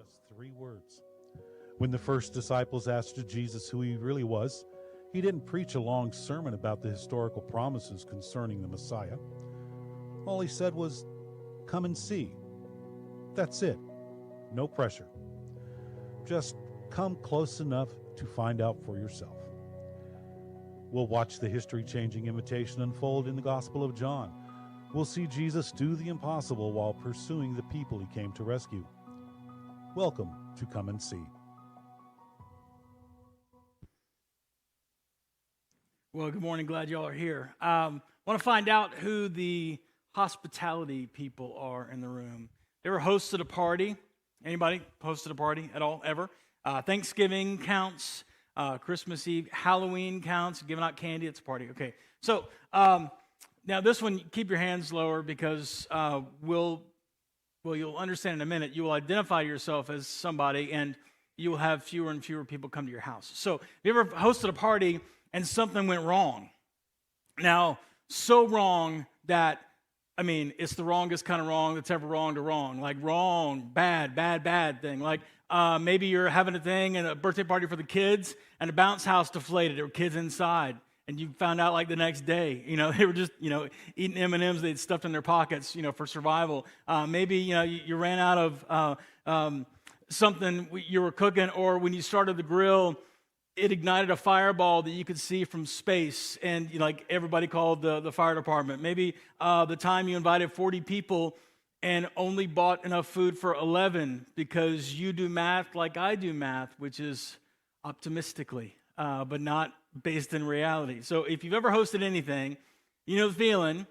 just 3 words. When the first disciples asked Jesus who he really was, he didn't preach a long sermon about the historical promises concerning the Messiah. All he said was, "Come and see." That's it. No pressure. Just come close enough to find out for yourself. We'll watch the history-changing invitation unfold in the Gospel of John. We'll see Jesus do the impossible while pursuing the people he came to rescue. Welcome to Come and See. Well, good morning. Glad y'all are here. Want to find out who the hospitality people are in the room. Ever hosted a party? Anybody hosted a party at all, ever? Thanksgiving counts. Christmas Eve. Halloween counts. Giving out candy. It's a party. Okay. So now this one, keep your hands lower because you'll understand in a minute. You will identify yourself as somebody, and you will have fewer and fewer people come to your house. So have you ever hosted a party and something went wrong? Now, so wrong that, it's the wrongest kind of wrong that's ever wrong to wrong. Like wrong, bad thing. Like maybe you're having a thing and a birthday party for the kids and a bounce house deflated. There were kids inside. And you found out like the next day, they were just, eating M&Ms they'd stuffed in their pockets, for survival. Maybe, you ran out of something you were cooking, or when you started the grill, it ignited a fireball that you could see from space, and everybody called the fire department. Maybe the time you invited 40 people and only bought enough food for 11 because you do math like I do math, which is optimistically, but not based in reality. So if you've ever hosted anything, you know the feeling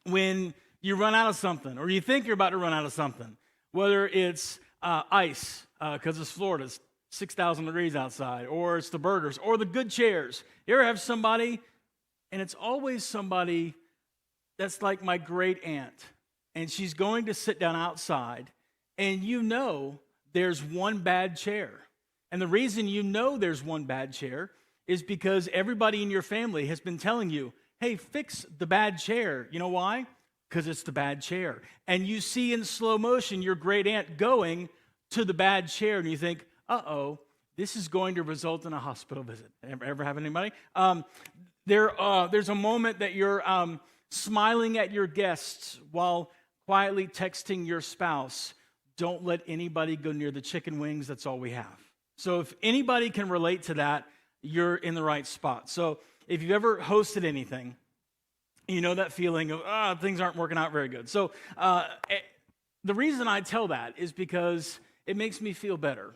when you run out of something, or you think you're about to run out of something, whether it's ice, because it's Florida, it's 6,000 degrees outside, or it's the burgers, or the good chairs. You ever have somebody, and it's always somebody that's like my great aunt, and she's going to sit down outside, and there's one bad chair. And the reason there's one bad chair is because everybody in your family has been telling you, hey, fix the bad chair. You know why? Because it's the bad chair. And you see in slow motion your great aunt going to the bad chair, and you think, this is going to result in a hospital visit. Ever have anybody? There's a moment that you're smiling at your guests while quietly texting your spouse, don't let anybody go near the chicken wings, that's all we have. So if anybody can relate to that, you're in the right spot. So if you've ever hosted anything, you know that feeling of, things aren't working out very good. So the reason I tell that is because it makes me feel better,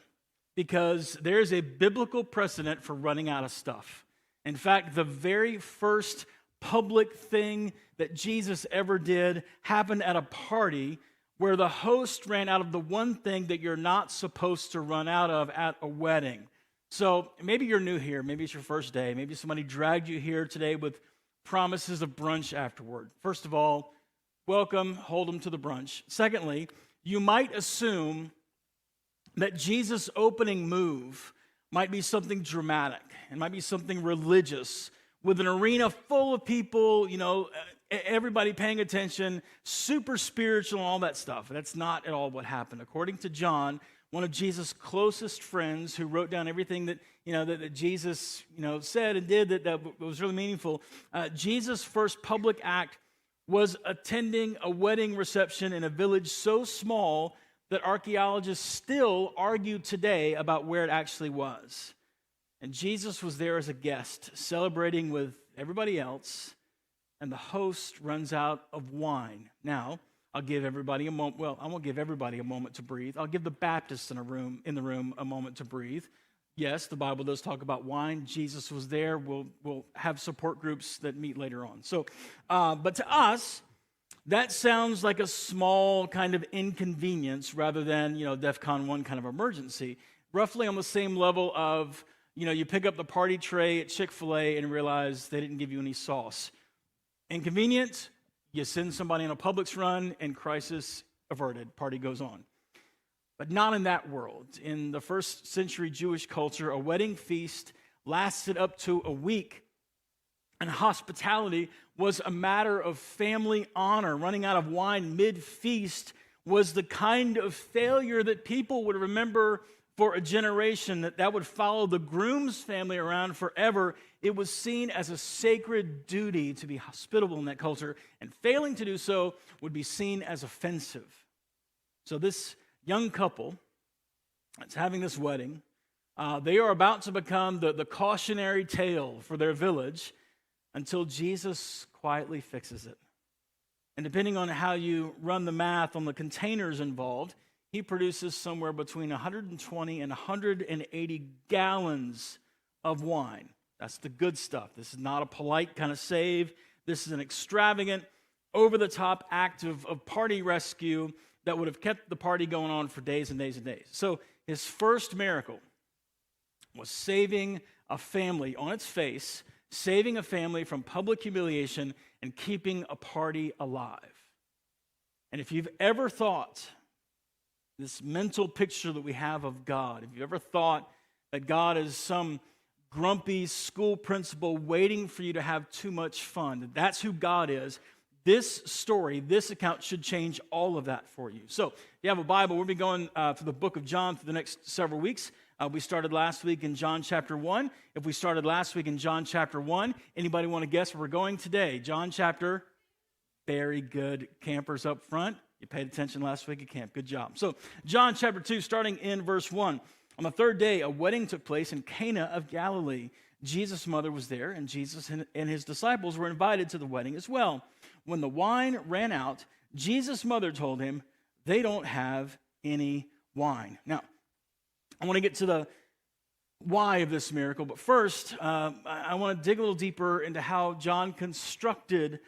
because there's a biblical precedent for running out of stuff. In fact, the very first public thing that Jesus ever did happened at a party where the host ran out of the one thing that you're not supposed to run out of at a wedding. So maybe you're new here, maybe it's your first day, maybe somebody dragged you here today with promises of brunch afterward. First of all, welcome, hold them to the brunch. Secondly, you might assume that Jesus' opening move might be something dramatic, it might be something religious, with an arena full of people, everybody paying attention, super spiritual and all that stuff. That's not at all what happened. According to John, one of Jesus' closest friends who wrote down everything that Jesus said and did that was really meaningful, Jesus' first public act was attending a wedding reception in a village so small that archaeologists still argue today about where it actually was. And Jesus was there as a guest, celebrating with everybody else, and the host runs out of wine. Now, I'll give everybody a moment. Well, I won't give everybody a moment to breathe. I'll give the Baptists in the room a moment to breathe. Yes, the Bible does talk about wine. Jesus was there. We'll have support groups that meet later on. So, but to us, that sounds like a small kind of inconvenience rather than, DEFCON 1 kind of emergency. Roughly on the same level of, you pick up the party tray at Chick-fil-A and realize they didn't give you any sauce. Inconvenient, you send somebody on a Publix run and crisis averted, party goes on. But not in that world. In the first century Jewish culture, a wedding feast lasted up to a week. And hospitality was a matter of family honor. Running out of wine mid-feast was the kind of failure that people would remember for a generation, that would follow the groom's family around forever. It was seen as a sacred duty to be hospitable in that culture, and failing to do so would be seen as offensive. So this young couple that's having this wedding, they are about to become the cautionary tale for their village until Jesus quietly fixes it. And depending on how you run the math on the containers involved, he produces somewhere between 120 and 180 gallons of wine. That's the good stuff. This is not a polite kind of save. This is an extravagant, over-the-top act of party rescue that would have kept the party going on for days and days and days. So his first miracle was saving a family on its face, saving a family from public humiliation, and keeping a party alive. And if you've ever thought, this mental picture that we have of God, if you've ever thought that God is some grumpy school principal waiting for you to have too much fun, that's who God is, this story, this account should change all of that for you. So, if you have a Bible, we'll be going for the book of John for the next several weeks. We started last week in John chapter 1. If we started last week in John chapter 1, anybody want to guess where we're going today? John chapter, very good. Campers up front. You paid attention last week at camp. Good job. So, John chapter 2, starting in verse 1. On the third day, a wedding took place in Cana of Galilee. Jesus' mother was there, and Jesus and his disciples were invited to the wedding as well. When the wine ran out, Jesus' mother told him, "They don't have any wine." Now, I want to get to the why of this miracle, but first, I want to dig a little deeper into how John constructed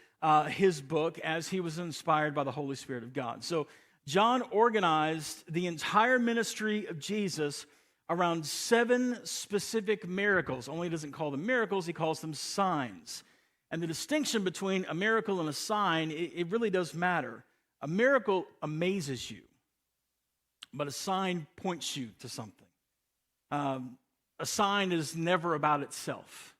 his book as he was inspired by the Holy Spirit of God. So John organized the entire ministry of Jesus around 7 specific miracles. Only he doesn't call them miracles, he calls them signs. And the distinction between a miracle and a sign, it really does matter. A miracle amazes you, but a sign points you to something. A sign is never about itself.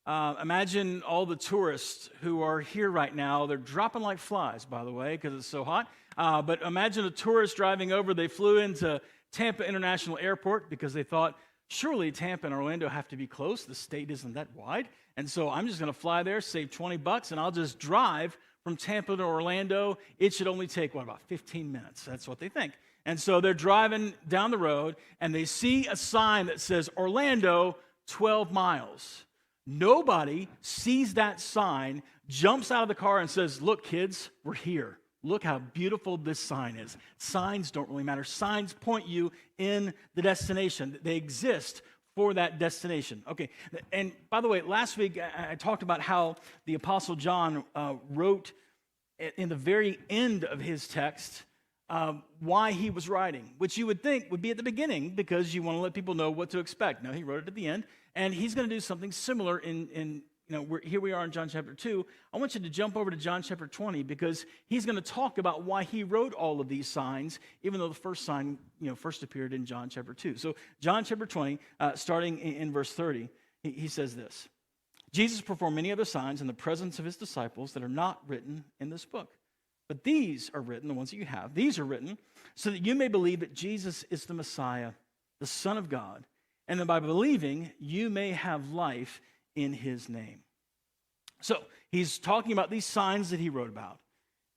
Imagine all the tourists who are here right now. They're dropping like flies, by the way, because it's so hot. But imagine a tourist driving over. They flew into Tampa International Airport because they thought, surely Tampa and Orlando have to be close. The state isn't that wide. And so I'm just going to fly there, save $20, and I'll just drive from Tampa to Orlando. It should only take, about 15 minutes? That's what they think. And so they're driving down the road, and they see a sign that says, Orlando, 12 miles. Nobody sees that sign, jumps out of the car and says, look, kids, we're here. Look how beautiful this sign is. Signs don't really matter. Signs point you in the destination. They exist for that destination. Okay, and by the way, last week I talked about how the Apostle John wrote in the very end of his text why he was writing, which you would think would be at the beginning because you want to let people know what to expect. No, he wrote it at the end, and he's going to do something similar in here we are in John chapter 2. I want you to jump over to John chapter 20 because he's going to talk about why he wrote all of these signs, even though the first sign, first appeared in John chapter 2. So John chapter 20, starting in verse 30, he says this: Jesus performed many other signs in the presence of his disciples that are not written in this book. But these are written, the ones that you have, these are written so that you may believe that Jesus is the Messiah, the Son of God, and that by believing you may have life in his name. So he's talking about these signs that he wrote about.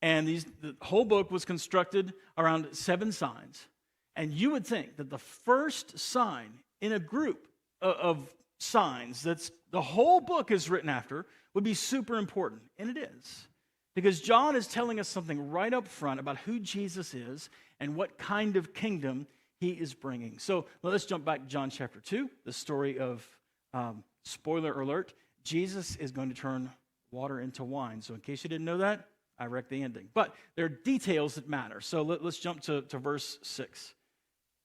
And the whole book was constructed around 7 signs. And you would think that the first sign in a group of signs that's the whole book is written after would be super important. And it is. Because John is telling us something right up front about who Jesus is and what kind of kingdom he is bringing. So let's jump back to John chapter 2, the story of, spoiler alert, Jesus is going to turn water into wine. So in case you didn't know that, I wrecked the ending. But there are details that matter. So let's jump to verse 6.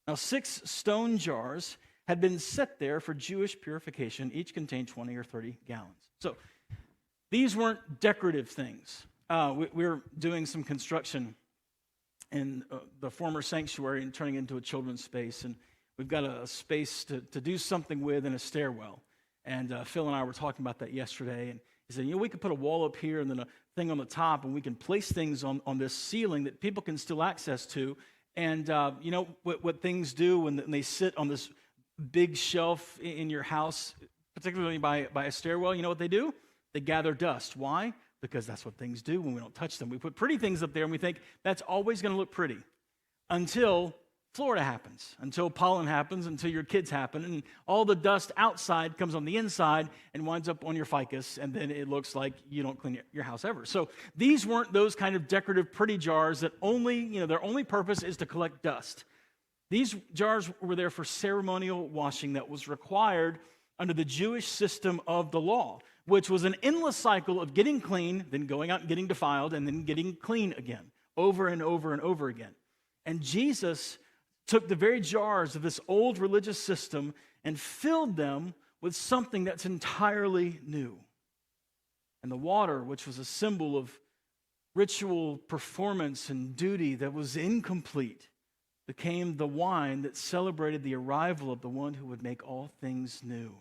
Now 6 stone jars had been set there for Jewish purification. Each contained 20 or 30 gallons. So these weren't decorative things. We're doing some construction in the former sanctuary and turning it into a children's space. And we've got a space to do something with in a stairwell. And Phil and I were talking about that yesterday. And He said, we could put a wall up here and then a thing on the top, and we can place things on this ceiling that people can still access to. And what things do when they sit on this big shelf in your house, particularly by a stairwell, you know what they do? They gather dust. Why? Because that's what things do when we don't touch them. We put pretty things up there, and we think that's always going to look pretty until Florida happens, until pollen happens, until your kids happen, and all the dust outside comes on the inside and winds up on your ficus, and then it looks like you don't clean your house ever. So these weren't those kind of decorative, pretty jars that their only purpose is to collect dust. These jars were there for ceremonial washing that was required under the Jewish system of the law, which was an endless cycle of getting clean, then going out and getting defiled, and then getting clean again, over and over and over again. And Jesus took the very jars of this old religious system and filled them with something that's entirely new. And the water, which was a symbol of ritual performance and duty that was incomplete, became the wine that celebrated the arrival of the one who would make all things new.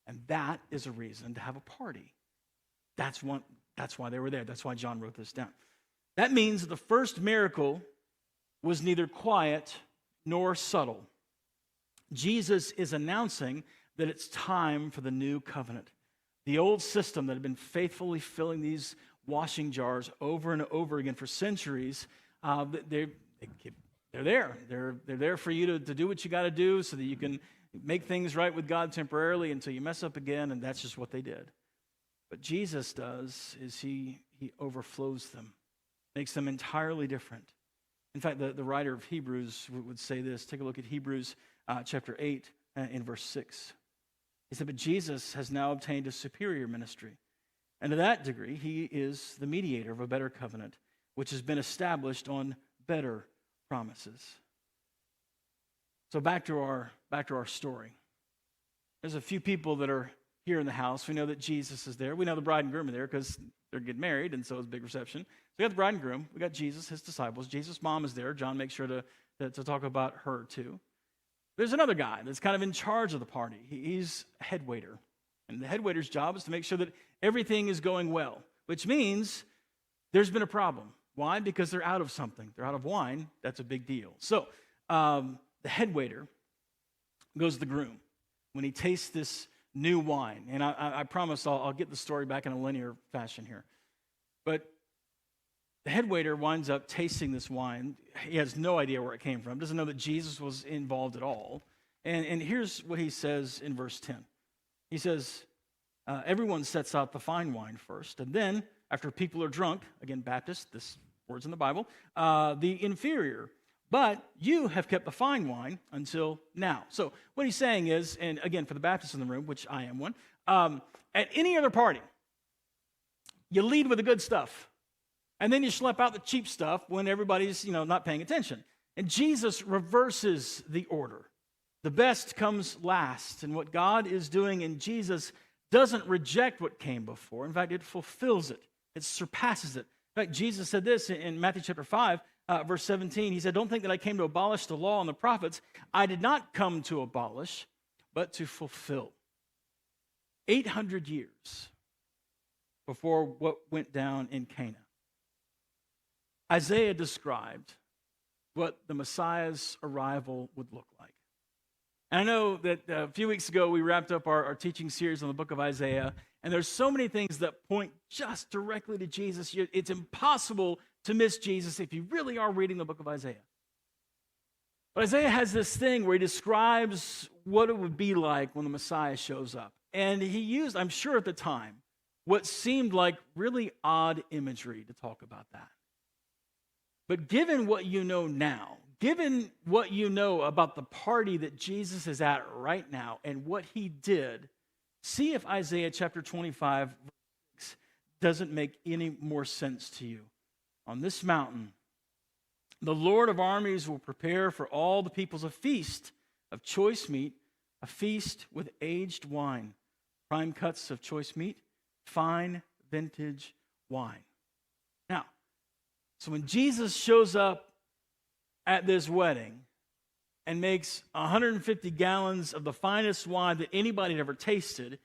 And that is a reason to have a party. That's why they were there. That's why John wrote this down. That means that the first miracle was neither quiet nor subtle. Jesus is announcing that it's time for the new covenant. The old system that had been faithfully filling these washing jars over and over again for centuries, they're there. They're there for you to do what you got to do so that you can make things right with God temporarily until you mess up again, and that's just what they did. What Jesus does is he overflows them, makes them entirely different. In fact, the writer of Hebrews would say this. Take a look at Hebrews chapter 8 in verse 6. He said, but Jesus has now obtained a superior ministry. And to that degree, he is the mediator of a better covenant, which has been established on better promises. So back to our story. There's a few people that are here in the house. We know that Jesus is there. We know the bride and groom are there because they're getting married, and so it's a big reception. We got the bride and groom. We got Jesus, his disciples. Jesus' mom is there. John makes sure to talk about her too. There's another guy that's kind of in charge of the party. He's a head waiter. And the head waiter's job is to make sure that everything is going well, which means there's been a problem. Why? Because they're out of something. They're out of wine. That's a big deal. So the head waiter goes to the groom when he tastes this new wine. And I promise I'll get the story back in a linear fashion here. But the head waiter winds up tasting this wine. He has no idea where it came from. Doesn't know that Jesus was involved at all. And here's what he says in verse 10. He says, everyone sets out the fine wine first. And then, after people are drunk, again, Baptist, this word's in the Bible, the inferior. But you have kept the fine wine until now. So what he's saying is, and again, for the Baptists in the room, which I am one, at any other party, you lead with the good stuff. And then you schlep out the cheap stuff when everybody's, not paying attention. And Jesus reverses the order. The best comes last. And what God is doing in Jesus doesn't reject what came before. In fact, it fulfills it. It surpasses it. In fact, Jesus said this in Matthew chapter 5, verse 17. He said, don't think that I came to abolish the law and the prophets. I did not come to abolish, but to fulfill. 800 years before what went down in Cana, Isaiah described what the Messiah's arrival would look like. And I know that a few weeks ago we wrapped up our teaching series on the book of Isaiah, and there's so many things that point just directly to Jesus. It's impossible to miss Jesus if you really are reading the book of Isaiah. But Isaiah has this thing where he describes what it would be like when the Messiah shows up. And he used, I'm sure at the time, what seemed like really odd imagery to talk about that. But given what you know now, given what you know about the party that Jesus is at right now and what he did, see if Isaiah chapter 25 verse 6 doesn't make any more sense to you. On this mountain, the Lord of armies will prepare for all the peoples a feast of choice meat, a feast with aged wine, prime cuts of choice meat, fine vintage wine. Now, so when Jesus shows up at this wedding and makes 150 gallons of the finest wine that anybody had ever tasted,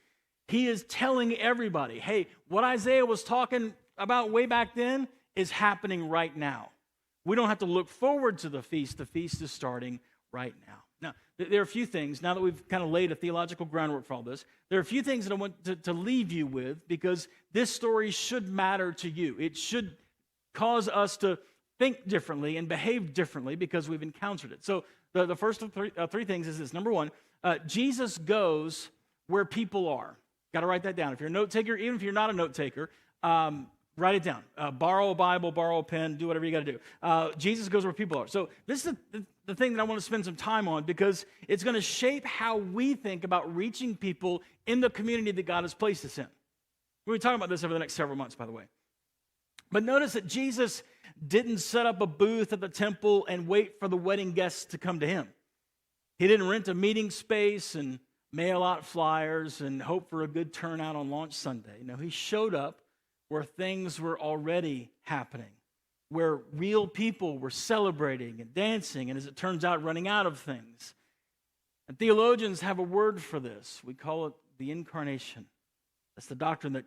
He is telling everybody, hey, what Isaiah was talking about way back then is happening right now. We don't have to look forward to the feast. The feast is starting right now. Now, there are a few things, now that we've kind of laid a theological groundwork for all this, there are a few things that I want to leave you with, because this story should matter to you. It should cause us to think differently and behave differently because we've encountered it. So the first of three things is this. Number one, Jesus goes where people are. Got to write that down. If you're a note taker, even if you're not a note taker, write it down. Borrow a Bible, borrow a pen, do whatever you got to do. Jesus goes where people are. So this is the thing that I want to spend some time on, because it's going to shape how we think about reaching people in the community that God has placed us in. We're going to talk about this over the next several months, by the way. But notice that Jesus didn't set up a booth at the temple and wait for the wedding guests to come to him. He didn't rent a meeting space and mail out flyers and hope for a good turnout on launch Sunday. No, he showed up where things were already happening, where real people were celebrating and dancing, and as it turns out, running out of things. And theologians have a word for this. We call it the incarnation. That's the doctrine that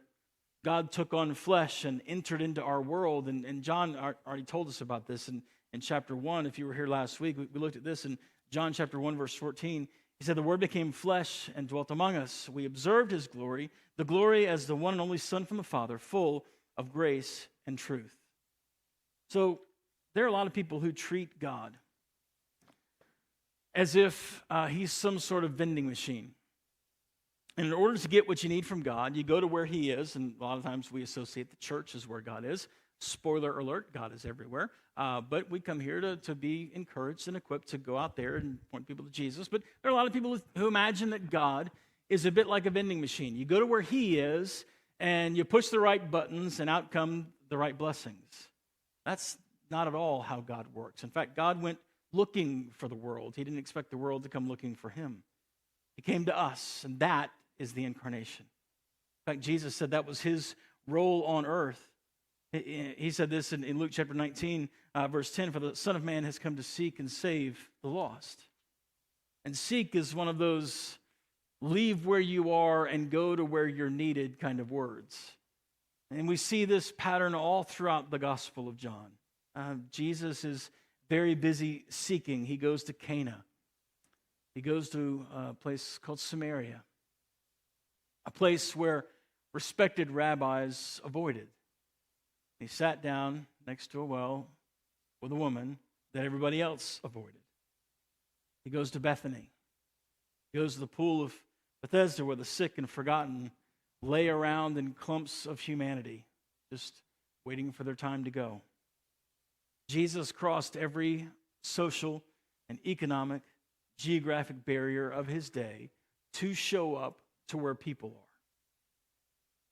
God took on flesh and entered into our world. And John already told us about this in chapter 1. If you were here last week, we looked at this in John chapter 1, verse 14. He said, the Word became flesh and dwelt among us. We observed his glory, the glory as the one and only Son from the Father, full of grace and truth. So there are a lot of people who treat God as if he's some sort of vending machine. And in order to get what you need from God, you go to where he is, and a lot of times we associate the church as where God is. Spoiler alert, God is everywhere. But we come here to be encouraged and equipped to go out there and point people to Jesus. But there are a lot of people who imagine that God is a bit like a vending machine. You go to where he is, and you push the right buttons, and out come the right blessings. That's not at all how God works. In fact, God went looking for the world. He didn't expect the world to come looking for him. He came to us, and that is the incarnation. In fact, Jesus said that was his role on earth. He said this in Luke chapter 19, verse 10, for the Son of Man has come to seek and save the lost. And seek is one of those leave where you are and go to where you're needed kind of words. And we see this pattern all throughout the Gospel of John. Jesus is very busy seeking. He goes to Cana. He goes to a place called Samaria, a place where respected rabbis avoided. He sat down next to a well with a woman that everybody else avoided. He goes to Bethany. He goes to the pool of Bethesda, where the sick and forgotten lay around in clumps of humanity, just waiting for their time to go. Jesus crossed every social and economic, geographic barrier of his day to show up to where people are.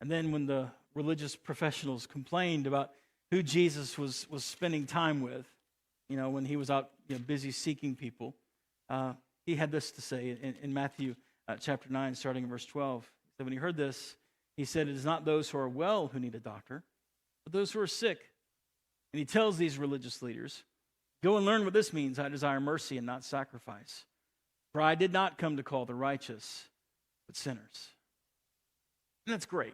And then when the religious professionals complained about who Jesus was spending time with, when he was out busy seeking people, he had this to say in Matthew chapter 9, starting in verse 12. So when he heard this, he said, it is not those who are well who need a doctor, but those who are sick. And he tells these religious leaders, go and learn what this means. I desire mercy and not sacrifice. For I did not come to call the righteous, but sinners. And that's great.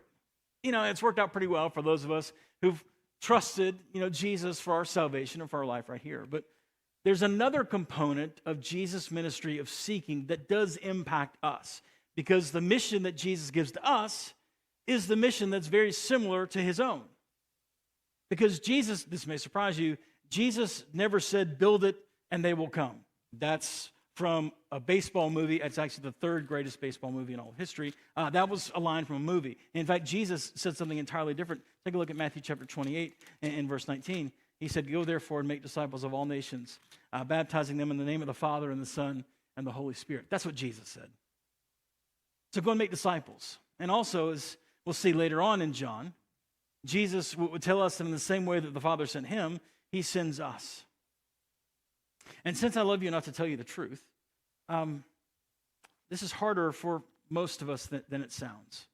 It's worked out pretty well for those of us who've trusted, Jesus for our salvation and for our life right here. But there's another component of Jesus' ministry of seeking that does impact us, because the mission that Jesus gives to us is the mission that's very similar to his own. Because Jesus, this may surprise you, Jesus never said, build it and they will come. That's from a baseball movie. It's actually the third greatest baseball movie in all of history. That was a line from a movie. In fact, Jesus said something entirely different. Take a look at Matthew chapter 28 in verse 19. He said, go therefore and make disciples of all nations, baptizing them in the name of the Father and the Son and the Holy Spirit. That's what Jesus said. So go and make disciples. And also, as we'll see later on in John, Jesus would tell us that in the same way that the Father sent him, he sends us. And since I love you enough to tell you the truth, this is harder for most of us than it sounds,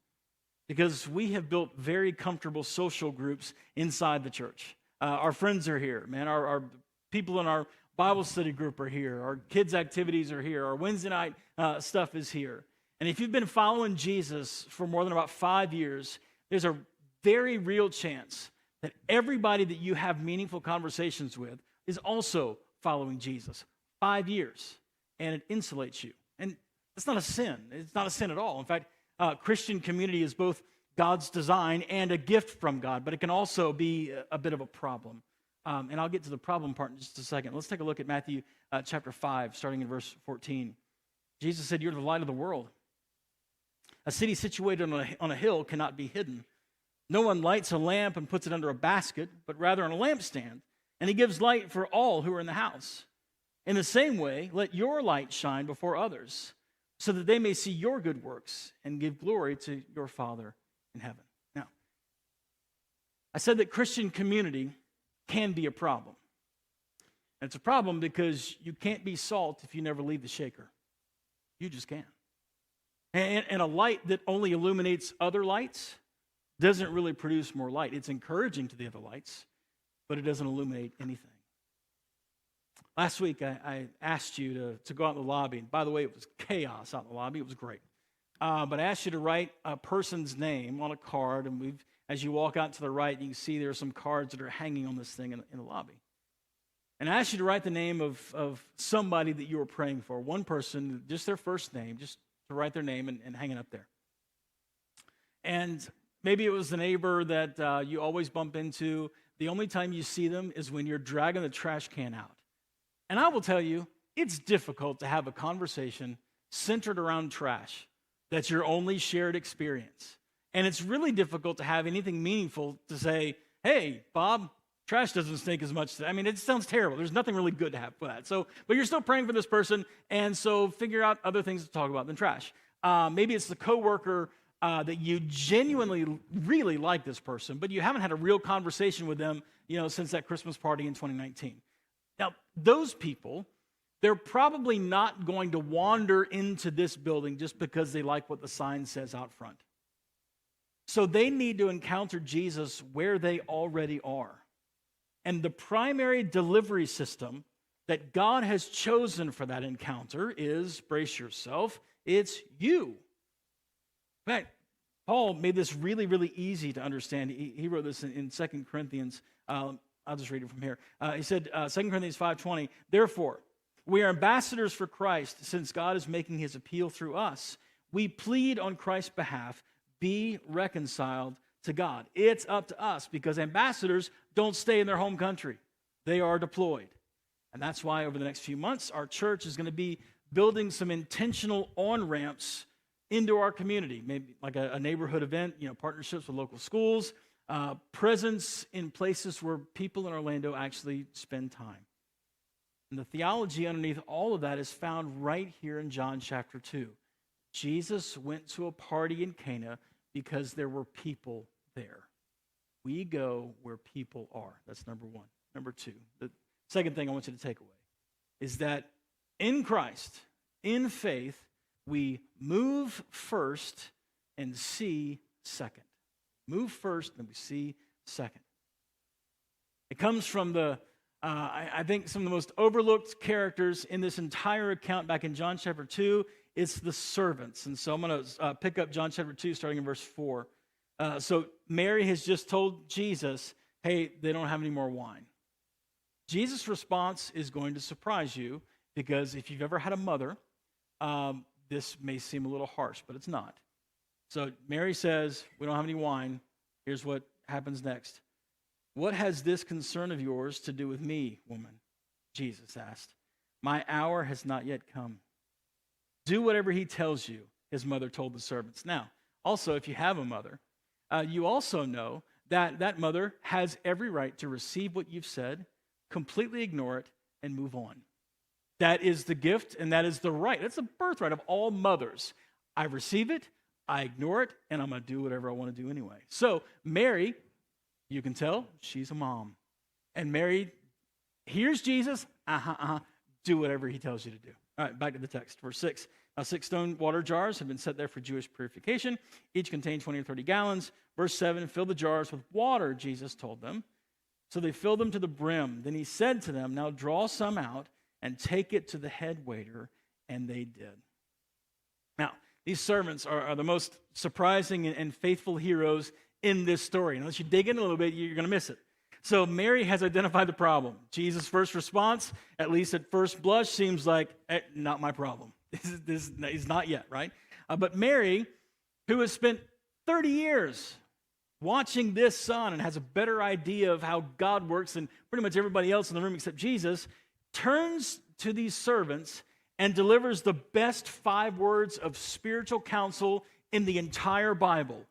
because we have built very comfortable social groups inside the church. Our friends are here, man. Our people in our Bible study group are here. Our kids' activities are here. Our Wednesday night stuff is here. And if you've been following Jesus for more than about 5 years, there's a very real chance that everybody that you have meaningful conversations with is also following Jesus. 5 years, and it insulates you. And it's not a sin. It's not a sin at all. In fact, Christian community is both God's design and a gift from God, but it can also be a bit of a problem. And I'll get to the problem part in just a second. Let's take a look at Matthew chapter 5, starting in verse 14. Jesus said, "You're the light of the world. A city situated on a hill cannot be hidden. No one lights a lamp and puts it under a basket, but rather on a lampstand, and he gives light for all who are in the house. In the same way, let your light shine before others, so that they may see your good works and give glory to your Father in heaven." Now, I said that Christian community can be a problem. And it's a problem because you can't be salt if you never leave the shaker. You just can't. And a light that only illuminates other lights doesn't really produce more light. It's encouraging to the other lights, but it doesn't illuminate anything. Last week, I asked you to go out in the lobby. And by the way, it was chaos out in the lobby. It was great. But I asked you to write a person's name on a card, and as you walk out to the right, you can see there are some cards that are hanging on this thing in the lobby. And I asked you to write the name of somebody that you were praying for, one person, just their first name, just to write their name and hang it up there. And maybe it was the neighbor that you always bump into. The only time you see them is when you're dragging the trash can out. And I will tell you, it's difficult to have a conversation centered around trash. That's your only shared experience. And it's really difficult to have anything meaningful to say, "Hey, Bob, trash doesn't stink as much." I mean, it sounds terrible. There's nothing really good to have for that. So, but you're still praying for this person, and so figure out other things to talk about than trash. Maybe it's the coworker that you genuinely really like this person, but you haven't had a real conversation with them, since that Christmas party in 2019. Now, those people, they're probably not going to wander into this building just because they like what the sign says out front. So they need to encounter Jesus where they already are. And the primary delivery system that God has chosen for that encounter is, brace yourself, it's you. In fact, Paul made this really, really easy to understand. He wrote this in 2 Corinthians. I'll just read it from here. He said, 2 Corinthians 5:20, "Therefore, we are ambassadors for Christ, since God is making his appeal through us. We plead on Christ's behalf, be reconciled to God." It's up to us because ambassadors don't stay in their home country. They are deployed. And that's why over the next few months, our church is going to be building some intentional on-ramps into our community, maybe like a neighborhood event, partnerships with local schools, presence in places where people in Orlando actually spend time. And the theology underneath all of that is found right here in John chapter 2. Jesus went to a party in Cana because there were people there. We go where people are. That's number one. Number two, the second thing I want you to take away is that in Christ, in faith, we move first and see second. Move first and we see second. It comes from I think some of the most overlooked characters in this entire account back in John chapter 2. It's the servants. And so I'm going to pick up John chapter 2 starting in verse 4. So Mary has just told Jesus, "Hey, they don't have any more wine." Jesus' response is going to surprise you because if you've ever had a mother, this may seem a little harsh, but it's not. So Mary says, "We don't have any wine." Here's what happens next. "What has this concern of yours to do with me, woman?" Jesus asked. "My hour has not yet come." "Do whatever he tells you," his mother told the servants. Now, also, if you have a mother, you also know that that mother has every right to receive what you've said, completely ignore it, and move on. That is the gift, and that is the right. That's the birthright of all mothers. I receive it, I ignore it, and I'm going to do whatever I want to do anyway. So Mary, you can tell, she's a mom. And Mary hears Jesus, do whatever he tells you to do. All right, back to the text, verse 6. Now 6 stone water jars had been set there for Jewish purification. Each contained 20 or 30 gallons. Verse 7, fill the jars with water, Jesus told them. So they filled them to the brim. Then he said to them, now draw some out and take it to the head waiter. And they did. Now, These servants are the most surprising and faithful heroes in this story. Unless you dig in a little bit, you're going to miss it. So Mary has identified the problem. Jesus' first response, at least at first blush, seems like, not my problem. This is not yet, right? But Mary, who has spent 30 years watching this son and has a better idea of how God works than pretty much everybody else in the room except Jesus, turns to these servants and delivers the best 5 words of spiritual counsel in the entire Bible.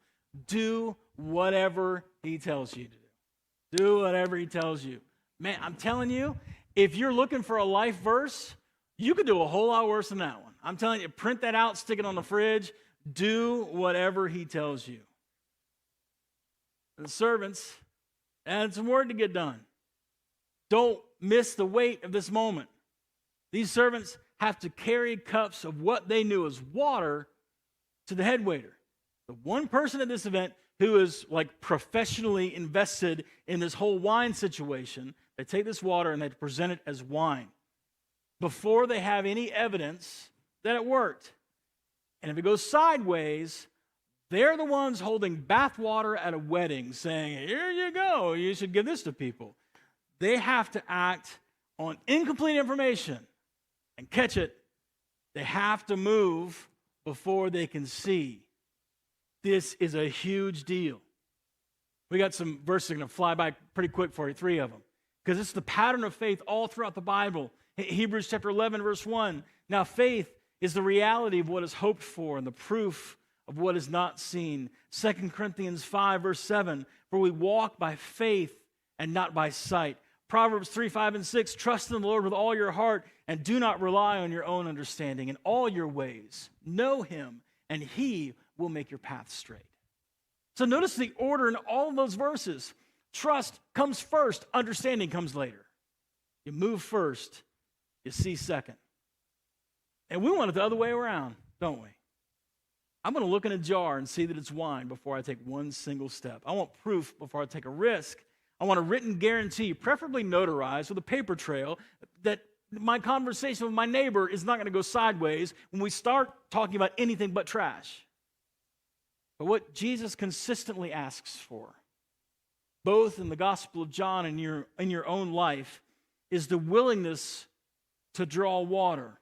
Do whatever he tells you to do. Do whatever he tells you. Man, I'm telling you, if you're looking for a life verse, you could do a whole lot worse than that one. I'm telling you, print that out, stick it on the fridge. Do whatever he tells you. The servants had some work to get done. Don't miss the weight of this moment. These servants have to carry cups of what they knew as water to the head waiter. The one person at this event who is like professionally invested in this whole wine situation, they take this water and they present it as wine before they have any evidence that it worked. And if it goes sideways, they're the ones holding bath water at a wedding saying, here you go, you should give this to people. They have to act on incomplete information and catch it. They have to move before they can see. This is a huge deal. We got some verses that are going to fly by pretty quick for you, 3 of them. Because it's the pattern of faith all throughout the Bible. Hebrews chapter 11, verse 1. Now faith is the reality of what is hoped for and the proof of what is not seen. 2 Corinthians 5, verse 7. For we walk by faith and not by sight. Proverbs 3, 5, and 6. Trust in the Lord with all your heart and do not rely on your own understanding. In all your ways, know him, and he will make your path straight. So notice the order in all of those verses. Trust comes first, understanding comes later. You move first, you see second. And we want it the other way around, don't we? I'm going to look in a jar and see that it's wine before I take one single step. I want proof before I take a risk. I want a written guarantee, preferably notarized with a paper trail, that my conversation with my neighbor is not going to go sideways when we start talking about anything but trash. But what Jesus consistently asks for, both in the Gospel of John and in your own life, is the willingness to draw water.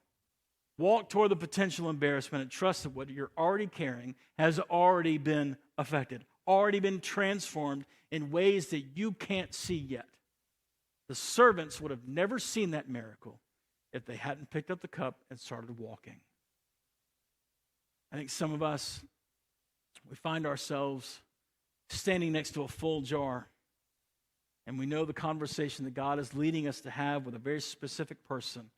Walk toward the potential embarrassment and trust that what you're already carrying has already been affected, already been transformed in ways that you can't see yet. The servants would have never seen that miracle if they hadn't picked up the cup and started walking. I think some of us, we find ourselves standing next to a full jar, and we know the conversation that God is leading us to have with a very specific person.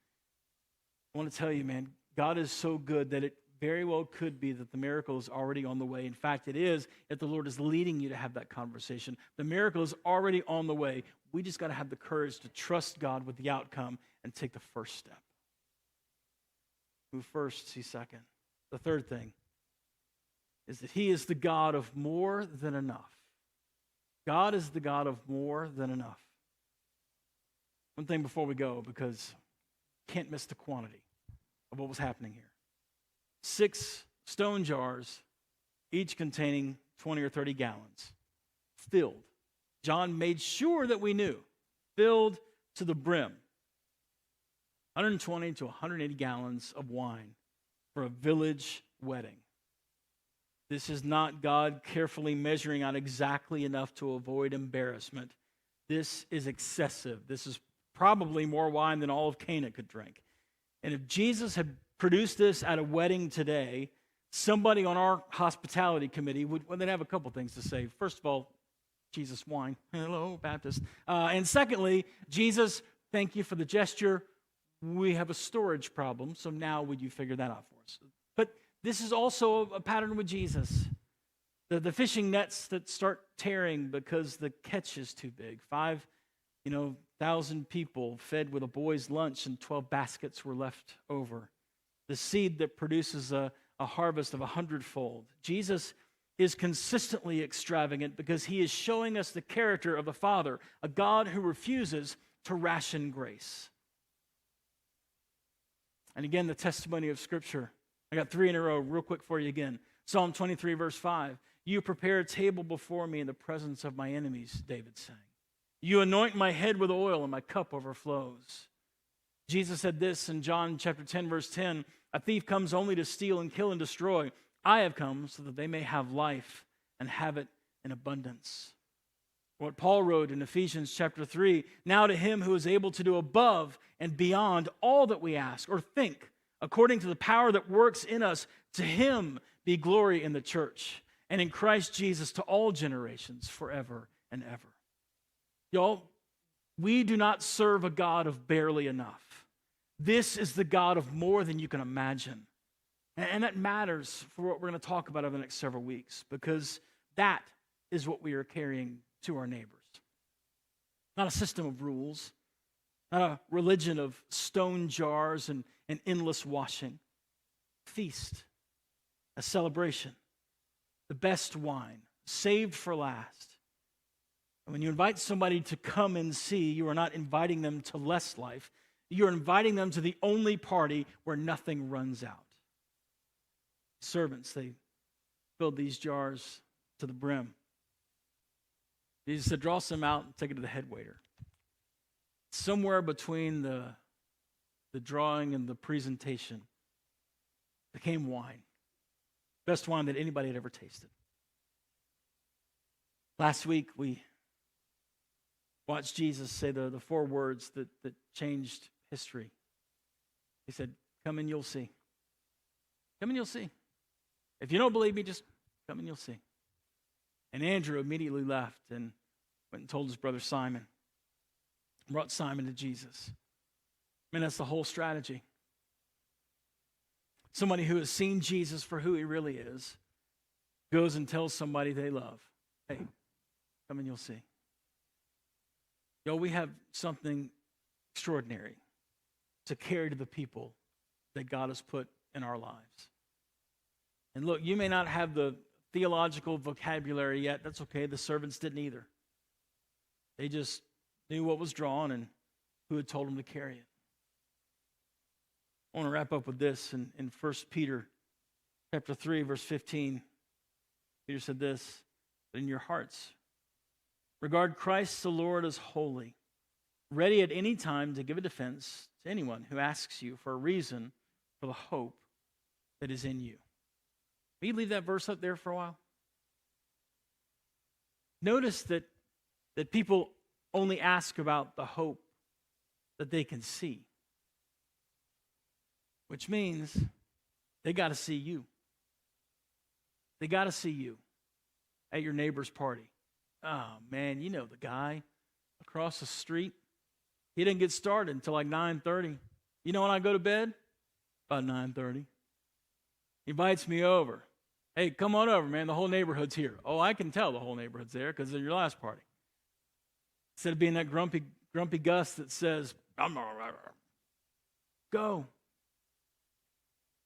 I want to tell you, man, God is so good that it very well could be that the miracle is already on the way. In fact, it is if the Lord is leading you to have that conversation. The miracle is already on the way. We just got to have the courage to trust God with the outcome and take the first step. Move first, see second. The third thing is that he is the God of more than enough. God is the God of more than enough. One thing before we go, because you can't miss the quantity of what was happening here. 6 stone jars, each containing 20 or 30 gallons, filled. John made sure that we knew, filled to the brim. 120 to 180 gallons of wine for a village wedding. This is not God carefully measuring out exactly enough to avoid embarrassment. This is excessive. This is probably more wine than all of Cana could drink. And if Jesus had produced this at a wedding today, somebody on our hospitality committee they'd have a couple things to say. First of all, Jesus wine. Hello, Baptist. And secondly, Jesus, thank you for the gesture. We have a storage problem, so now would you figure that out for us? But this is also a pattern with Jesus. The fishing nets that start tearing because the catch is too big. 5,000 people fed with a boy's lunch and 12 baskets were left over. The seed that produces a harvest of 100-fold. Jesus is consistently extravagant because he is showing us the character of the Father, a God who refuses to ration grace. And again, the testimony of Scripture I got 3 in a row real quick for you again. Psalm 23, verse 5. You prepare a table before me in the presence of my enemies, David sang. You anoint my head with oil and my cup overflows. Jesus said this in John chapter 10, verse 10. A thief comes only to steal and kill and destroy. I have come so that they may have life and have it in abundance. What Paul wrote in Ephesians chapter 3, now to him who is able to do above and beyond all that we ask or think, according to the power that works in us, to him be glory in the church and in Christ Jesus to all generations forever and ever. Y'all, we do not serve a God of barely enough. This is the God of more than you can imagine. And that matters for what we're going to talk about over the next several weeks, because that is what we are carrying to our neighbors. Not a system of rules, not a religion of stone jars and endless washing. Feast, a celebration, the best wine, saved for last. And when you invite somebody to come and see, you are not inviting them to less life. You're inviting them to the only party where nothing runs out. Servants, they filled these jars to the brim. Jesus said, draw some out and take it to the head waiter. Somewhere between the drawing and the presentation became wine. Best wine that anybody had ever tasted. Last week, we watched Jesus say the 4 words that changed history. He said, come and you'll see. Come and you'll see. If you don't believe me, just come and you'll see. And Andrew immediately left and went and told his brother Simon. Brought Simon to Jesus. I mean, that's the whole strategy. Somebody who has seen Jesus for who he really is goes and tells somebody they love, hey, come and you'll see. Yo, we have something extraordinary to carry to the people that God has put in our lives. And look, you may not have the theological vocabulary yet. That's okay. The servants didn't either. They just knew what was drawn and who had told them to carry it. I want to wrap up with this in 1 Peter chapter 3, verse 15. Peter said this, in your hearts, regard Christ the Lord as holy, ready at any time to give a defense to anyone who asks you for a reason for the hope that is in you. Will you leave that verse up there for a while? Notice that people only ask about the hope that they can see, which means they got to see you. They got to see you at your neighbor's party. Oh, man, you know the guy across the street. He didn't get started until like 9:30. You know when I go to bed? About 9:30. He invites me over. Hey, come on over, man. The whole neighborhood's here. Oh, I can tell the whole neighborhood's there because of your last party. Instead of being that grumpy Gus that says, go.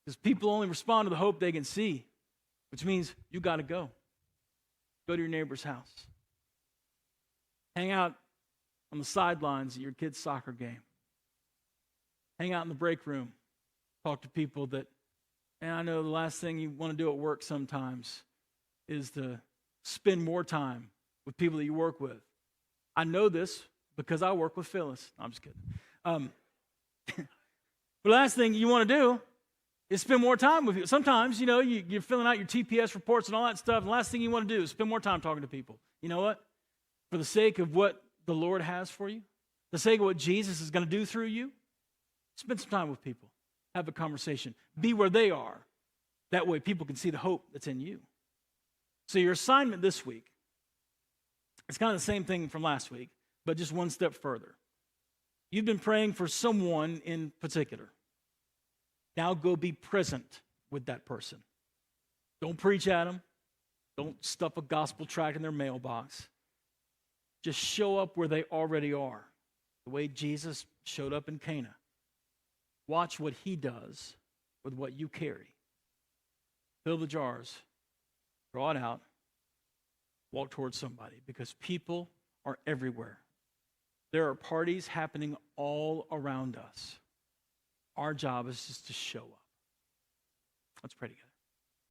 Because people only respond to the hope they can see, which means you got to go. Go to your neighbor's house. Hang out on the sidelines at your kid's soccer game. Hang out in the break room. Talk to people that, and I know the last thing you want to do at work sometimes is to spend more time with people that you work with. I know this because I work with Phyllis. No, I'm just kidding. The last thing you want to do is spend more time with people. Sometimes, you're filling out your TPS reports and all that stuff, and the last thing you want to do is spend more time talking to people. You know what? For the sake of what the Lord has for you, the sake of what Jesus is going to do through you, spend some time with people. Have a conversation. Be where they are. That way people can see the hope that's in you. So your assignment this week, it's kind of the same thing from last week, but just one step further. You've been praying for someone in particular. Now go be present with that person. Don't preach at them. Don't stuff a gospel tract in their mailbox. Just show up where they already are, the way Jesus showed up in Cana. Watch what he does with what you carry. Fill the jars, draw it out, walk towards somebody, because people are everywhere. There are parties happening all around us. Our job is just to show up. Let's pray together.